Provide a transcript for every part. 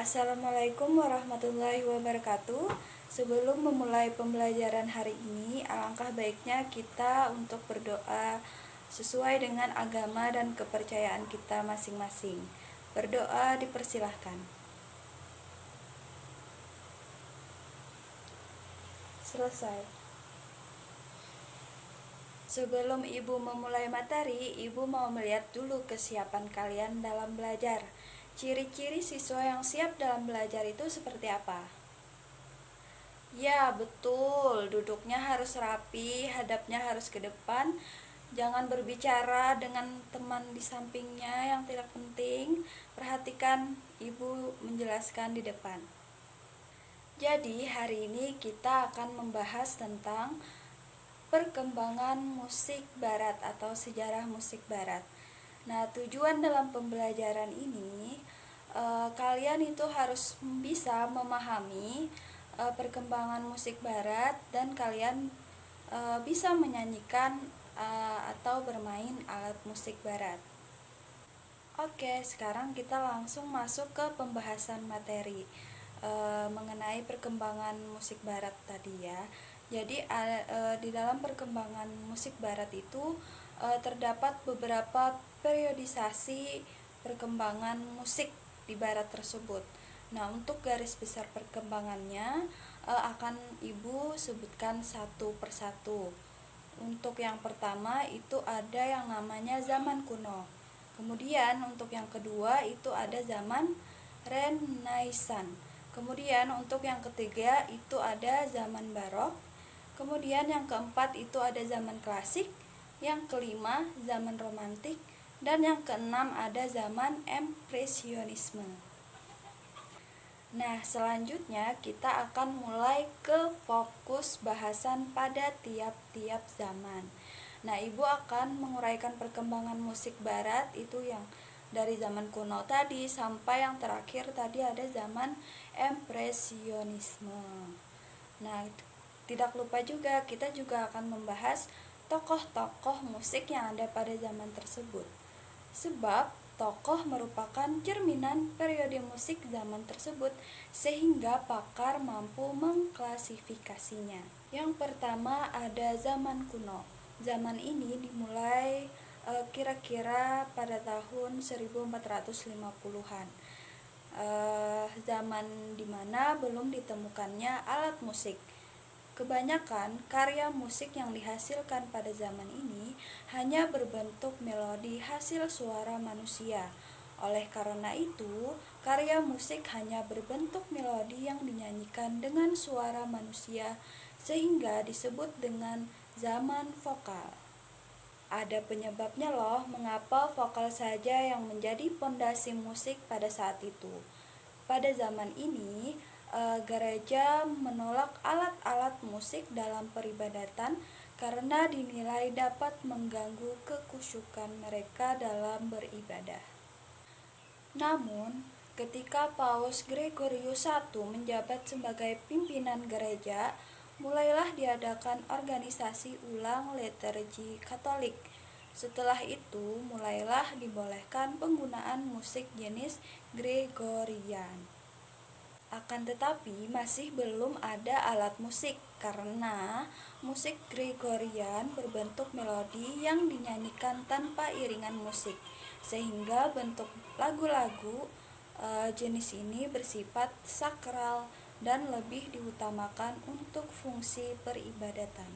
Assalamualaikum warahmatullahi wabarakatuh. Sebelum memulai pembelajaran hari ini, alangkah baiknya kita untuk berdoa sesuai dengan agama dan kepercayaan kita masing-masing. Berdoa dipersilahkan. Selesai. Sebelum Ibu memulai materi, Ibu mau melihat dulu kesiapan kalian dalam belajar. Ciri-ciri siswa yang siap dalam belajar itu seperti apa? Ya, betul. Duduknya harus rapi, hadapnya harus ke depan. Jangan berbicara dengan teman di sampingnya yang tidak penting. Perhatikan Ibu menjelaskan di depan. Jadi, hari ini kita akan membahas tentang perkembangan musik barat atau sejarah musik barat. Nah, tujuan dalam pembelajaran ini kalian itu harus bisa memahami perkembangan musik barat dan kalian bisa menyanyikan atau bermain alat musik barat. Oke, sekarang kita langsung masuk ke pembahasan materi mengenai perkembangan musik barat tadi ya. Jadi di dalam perkembangan musik barat itu terdapat beberapa periodisasi perkembangan musik di barat tersebut. Nah, untuk garis besar perkembangannya akan Ibu sebutkan satu persatu. Untuk yang pertama itu ada yang namanya zaman kuno. Kemudian untuk yang kedua itu ada zaman Renaissance. Kemudian untuk yang ketiga itu ada zaman barok. Kemudian yang keempat itu ada zaman klasik. Yang kelima zaman romantik. Dan yang keenam ada zaman impresionisme. Nah, selanjutnya kita akan mulai ke fokus bahasan pada tiap-tiap zaman. Nah, Ibu akan menguraikan perkembangan musik barat itu yang dari zaman kuno tadi sampai yang terakhir tadi ada zaman impresionisme. Nah, tidak lupa juga kita juga akan membahas tokoh-tokoh musik yang ada pada zaman tersebut. Sebab tokoh merupakan cerminan periode musik zaman tersebut sehingga pakar mampu mengklasifikasinya. Yang pertama ada zaman kuno. Zaman ini dimulai kira-kira pada tahun 1450-an. Zaman dimana belum ditemukannya alat musik. Kebanyakan karya musik yang dihasilkan pada zaman ini hanya berbentuk melodi hasil suara manusia. Oleh karena itu, karya musik hanya berbentuk melodi yang dinyanyikan dengan suara manusia sehingga disebut dengan zaman vokal. Ada penyebabnya loh mengapa vokal saja yang menjadi pondasi musik pada saat itu. Pada zaman ini, gereja menolak alat-alat musik dalam peribadatan karena dinilai dapat mengganggu kekhusyukan mereka dalam beribadah. Namun, ketika Paus Gregorius I menjabat sebagai pimpinan gereja, mulailah diadakan organisasi ulang liturgi Katolik. Setelah itu, mulailah dibolehkan penggunaan musik jenis Gregorian. Akan tetapi masih belum ada alat musik karena musik Gregorian berbentuk melodi yang dinyanyikan tanpa iringan musik, sehingga bentuk lagu-lagu jenis ini bersifat sakral dan lebih diutamakan untuk fungsi peribadatan.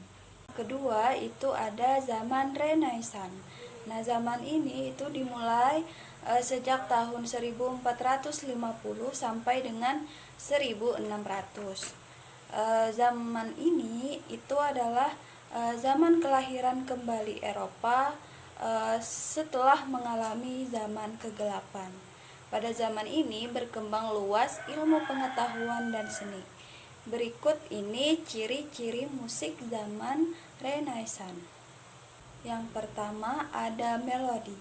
Kedua itu ada zaman Renaissance. Nah, zaman ini itu dimulai sejak tahun 1450 sampai dengan 1600. Zaman ini itu adalah zaman kelahiran kembali Eropa setelah mengalami zaman kegelapan. Pada zaman ini berkembang luas ilmu pengetahuan dan seni. Berikut ini ciri-ciri musik zaman Renaissance. Yang pertama ada melodi.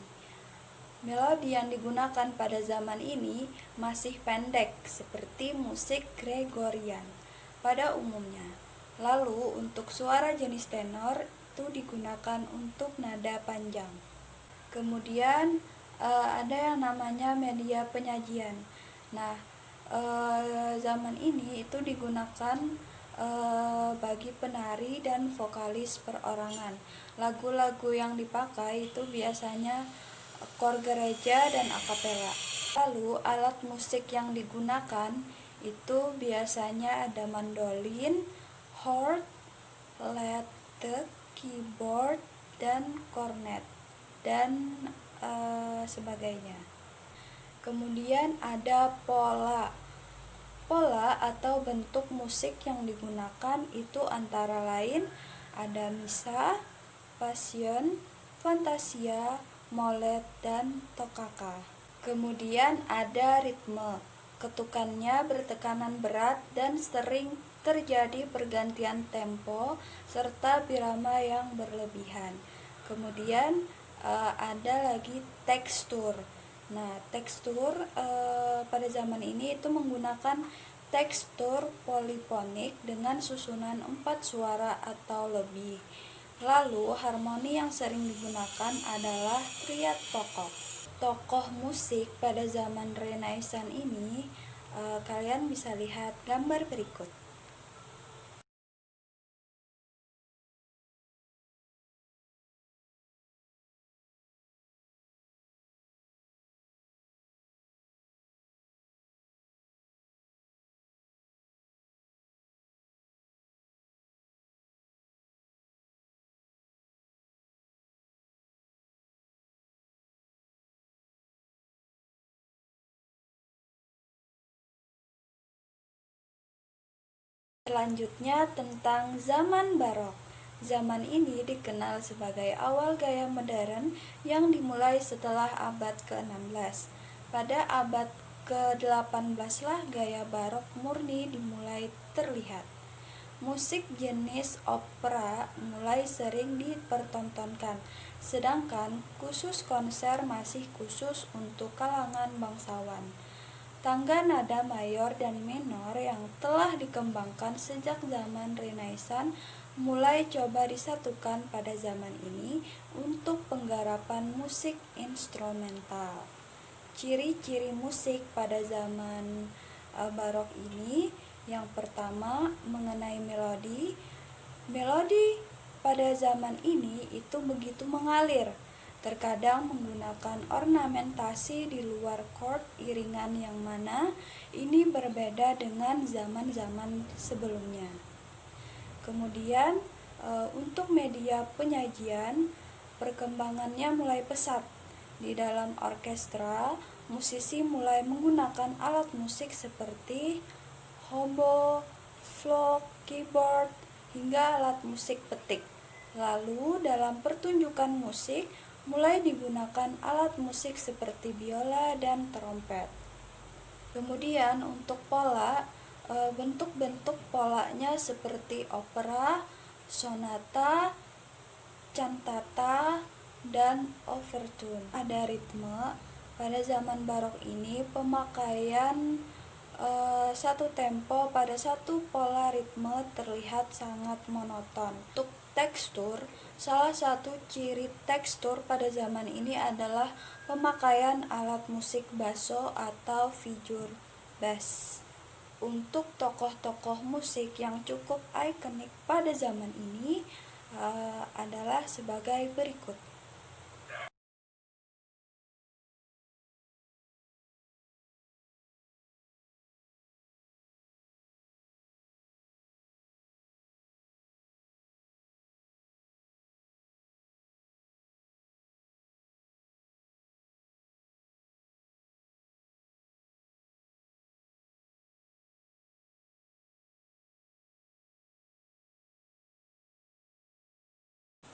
Melodi yang digunakan pada zaman ini masih pendek seperti musik Gregorian pada umumnya. Lalu untuk suara jenis tenor itu digunakan untuk nada panjang. Kemudian ada yang namanya media penyajian. Nah, zaman ini itu digunakan bagi penari dan vokalis perorangan. Lagu-lagu yang dipakai itu biasanya kor gereja dan akapela. Lalu alat musik yang digunakan itu biasanya ada mandolin, horn, lute, keyboard, dan cornet dan sebagainya. Kemudian ada pola. Pola atau bentuk musik yang digunakan itu antara lain ada misa, passion, fantasia, molet, dan tokaka. Kemudian ada ritme. Ketukannya bertekanan berat dan sering terjadi pergantian tempo serta birama yang berlebihan. Kemudian ada lagi tekstur. Nah, tekstur pada zaman ini itu menggunakan tekstur polifonik dengan susunan 4 suara atau lebih. Lalu, harmoni yang sering digunakan adalah triad tokoh. Tokoh musik pada zaman Renaissance ini, kalian bisa lihat gambar berikut. Selanjutnya tentang zaman barok. Zaman ini dikenal sebagai awal gaya modern yang dimulai setelah abad ke-16. Pada abad ke-18 lah gaya barok murni dimulai terlihat. Musik jenis opera mulai sering dipertontonkan, sedangkan khusus konser masih khusus untuk kalangan bangsawan. Tangga nada mayor dan minor yang telah dikembangkan sejak zaman Renaissance mulai coba disatukan pada zaman ini untuk penggarapan musik instrumental. Ciri-ciri musik pada zaman barok ini, yang pertama mengenai melodi. Melodi pada zaman ini itu begitu mengalir, terkadang menggunakan ornamentasi di luar chord iringan yang mana ini berbeda dengan zaman-zaman sebelumnya. Kemudian untuk media penyajian, perkembangannya mulai pesat. Di dalam orkestra, musisi mulai menggunakan alat musik seperti hobo, flute, keyboard, hingga alat musik petik. Lalu dalam pertunjukan musik mulai digunakan alat musik seperti biola dan trompet. Kemudian untuk pola, bentuk-bentuk polanya seperti opera, sonata, cantata, dan overtune. Ada ritme. Pada zaman barok ini pemakaian satu tempo pada satu pola ritme terlihat sangat monoton. Untuk tekstur, salah satu ciri tekstur pada zaman ini adalah pemakaian alat musik basso atau figure bass. Untuk tokoh-tokoh musik yang cukup ikonik pada zaman ini adalah sebagai berikut.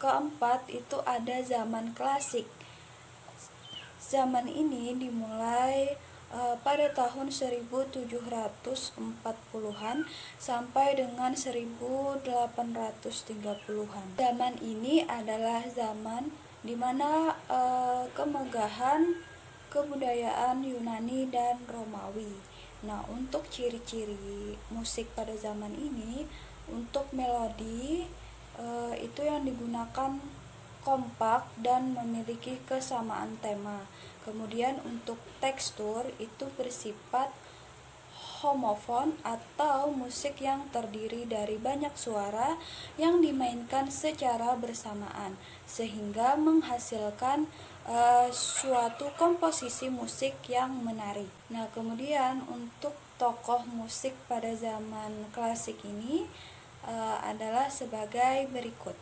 Keempat itu ada zaman klasik. Zaman ini dimulai pada tahun 1740-an sampai dengan 1830-an. Zaman ini adalah zaman di mana kemegahan kebudayaan Yunani dan Romawi. Nah, untuk ciri-ciri musik pada zaman ini, untuk melodi itu yang digunakan kompak dan memiliki kesamaan tema. Kemudian untuk tekstur itu bersifat homofon atau musik yang terdiri dari banyak suara yang dimainkan secara bersamaan sehingga menghasilkan suatu komposisi musik yang menarik. Nah, kemudian untuk tokoh musik pada zaman klasik ini adalah sebagai berikut.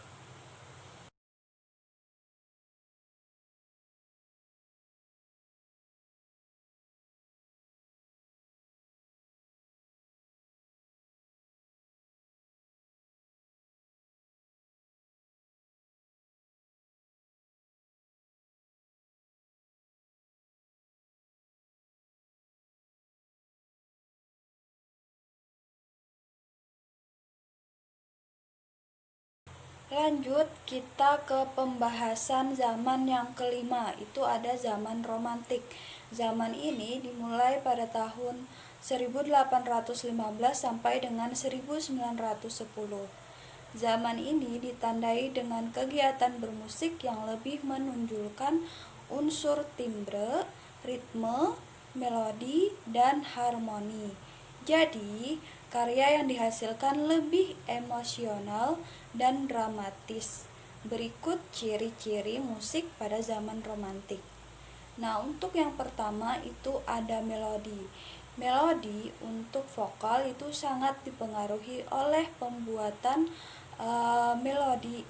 Lanjut kita ke pembahasan zaman yang kelima, itu ada zaman romantik. Zaman ini dimulai pada tahun 1815 sampai dengan 1910. Zaman ini ditandai dengan kegiatan bermusik yang lebih menonjolkan unsur timbre, ritme, melodi, dan harmoni. Jadi, karya yang dihasilkan lebih emosional dan dramatis. Berikut ciri-ciri musik pada zaman romantik. Nah, untuk yang pertama itu ada melodi. Melodi untuk vokal itu sangat dipengaruhi oleh pembuatan melodi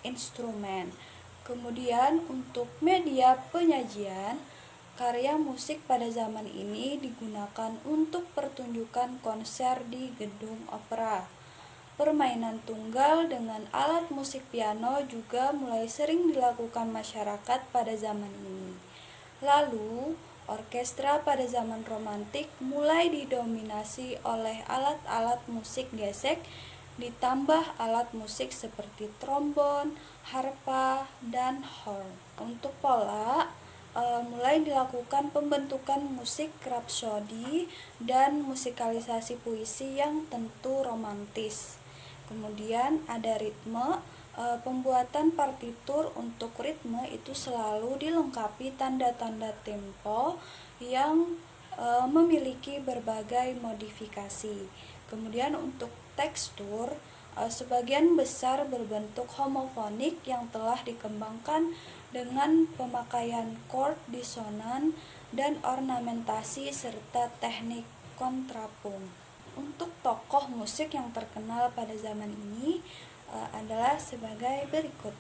instrumen. Kemudian untuk media penyajian, karya musik pada zaman ini digunakan untuk pertunjukan konser di gedung opera. Permainan tunggal dengan alat musik piano juga mulai sering dilakukan masyarakat pada zaman ini. Lalu, orkestra pada zaman romantik mulai didominasi oleh alat-alat musik gesek ditambah alat musik seperti trombon, harpa, dan horn. Untuk pola, mulai dilakukan pembentukan musik rhapsody dan musikalisasi puisi yang tentu romantis. Kemudian ada ritme. Pembuatan partitur untuk ritme itu selalu dilengkapi tanda-tanda tempo yang memiliki berbagai modifikasi. Kemudian untuk tekstur, sebagian besar berbentuk homofonik yang telah dikembangkan dengan pemakaian chord disonan dan ornamentasi serta teknik kontrapunkt. Untuk tokoh musik yang terkenal pada zaman ini adalah sebagai berikut.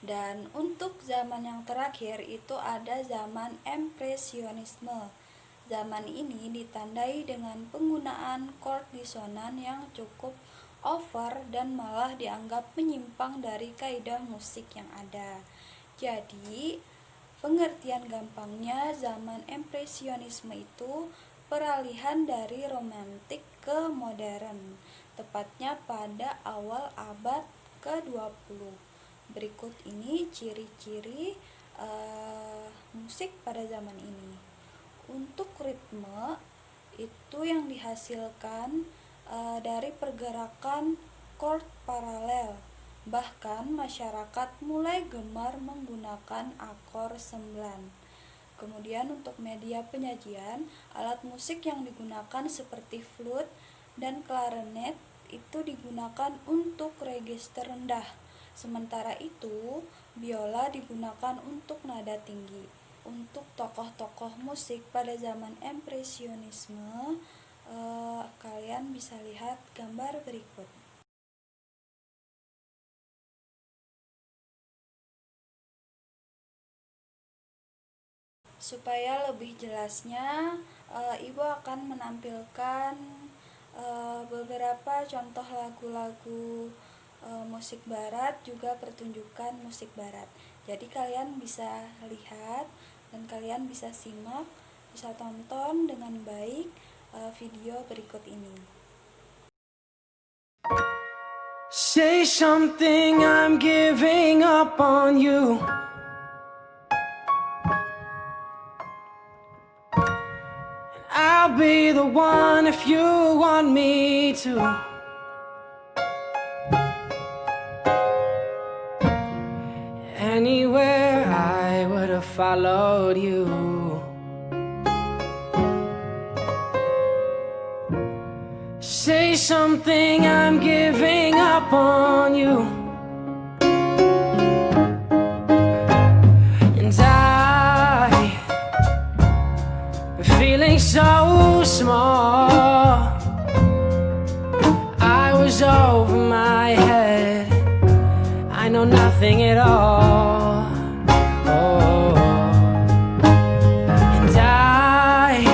Dan untuk zaman yang terakhir itu ada zaman impresionisme. Zaman ini ditandai dengan penggunaan chord disonan yang cukup over dan malah dianggap menyimpang dari kaidah musik yang ada. Jadi, pengertian gampangnya zaman impresionisme itu peralihan dari romantik ke modern, tepatnya pada awal abad ke-20. Berikut ini ciri-ciri musik pada zaman ini. Untuk ritme itu yang dihasilkan dari pergerakan chord paralel. Bahkan masyarakat mulai gemar menggunakan akor 9. Kemudian untuk media penyajian, alat musik yang digunakan seperti flute dan klarinet itu digunakan untuk register rendah. Sementara itu, biola digunakan untuk nada tinggi. Untuk tokoh-tokoh musik pada zaman impresionisme, kalian bisa lihat gambar berikut. Supaya lebih jelasnya, Ibu akan menampilkan beberapa contoh lagu-lagu musik barat, juga pertunjukan musik barat. Jadi kalian bisa lihat dan kalian bisa simak, bisa tonton dengan baik video berikut ini. Say something, I'm giving up on you. I'll be the one if you want me to. Anywhere I would have followed you. Say something, I'm giving up on you. And I, feeling so small, I was over my head, I know nothing at all. Oh. And I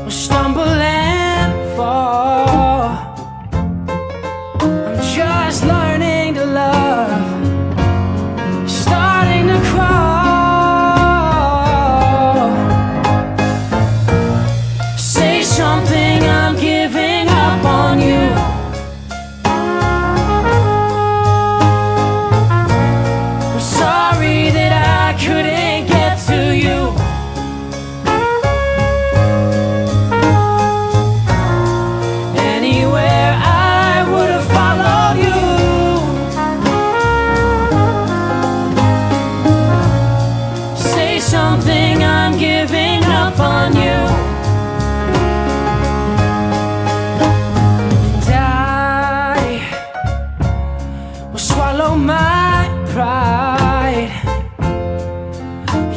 will stumble and fall. I'm just learning to love, starting to crawl. Say something, I'm giving up on you. I'm sorry that I couldn't get to you. Anywhere I would have followed you. Say something, I'm giving up on you. And I will swallow my pride.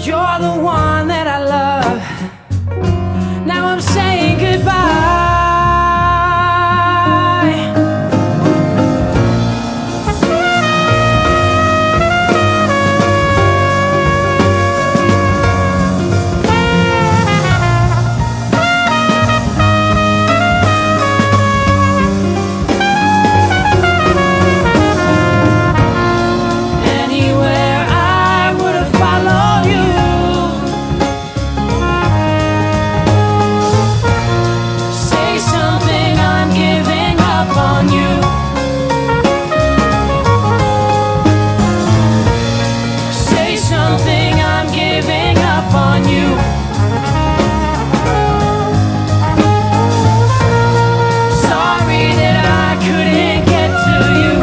You're the one that I love. Now I'm saying goodbye. Anywhere I would have followed you. Say something, I'm giving up on you. Say something, I'm giving up on you. Sorry that I couldn't get to you.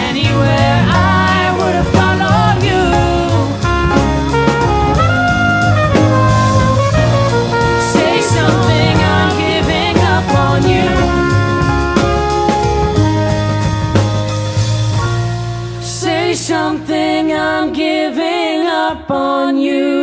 Anywhere I would have followed you. Say something, I'm giving up on you. Say something, I'm giving up on you.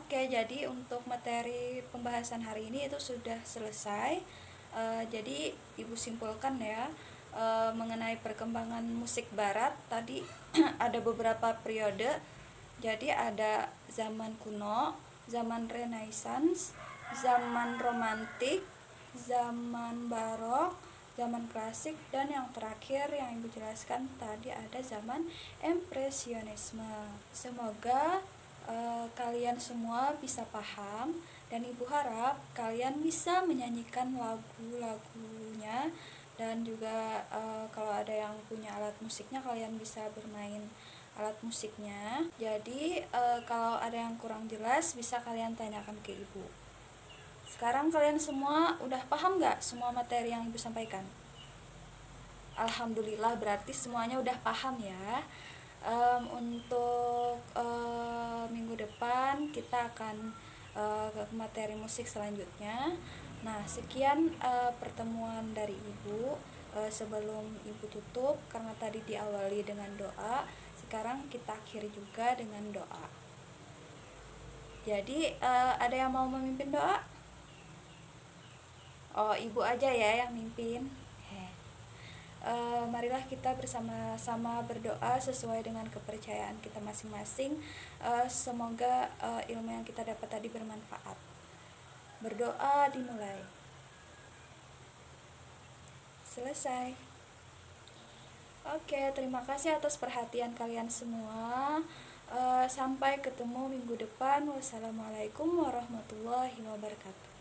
Oke, jadi untuk materi pembahasan hari ini itu sudah selesai. Jadi Ibu simpulkan ya, mengenai perkembangan musik barat tadi ada beberapa periode. Jadi ada zaman kuno, zaman Renaissance, zaman romantik, zaman barok, zaman klasik, dan yang terakhir yang Ibu jelaskan tadi ada zaman impresionisme. Semoga kalian semua bisa paham, dan Ibu harap kalian bisa menyanyikan lagu-lagunya, dan juga kalau ada yang punya alat musiknya kalian bisa bermain alat musiknya. Jadi kalau ada yang kurang jelas bisa kalian tanyakan ke Ibu. Sekarang kalian semua udah paham gak semua materi yang Ibu sampaikan? Alhamdulillah, berarti semuanya udah paham ya. Untuk minggu depan kita akan ke materi musik selanjutnya. Nah, sekian pertemuan dari Ibu. Sebelum Ibu tutup, karena tadi diawali dengan doa, sekarang kita akhiri juga dengan doa. Jadi ada yang mau memimpin doa? Oh, Ibu aja ya yang mimpin. Marilah kita bersama-sama berdoa sesuai dengan kepercayaan kita masing-masing. Semoga ilmu yang kita dapat tadi bermanfaat. Berdoa dimulai. Selesai. Oke, terima kasih atas perhatian kalian semua. Sampai ketemu minggu depan. Wassalamualaikum warahmatullahi wabarakatuh.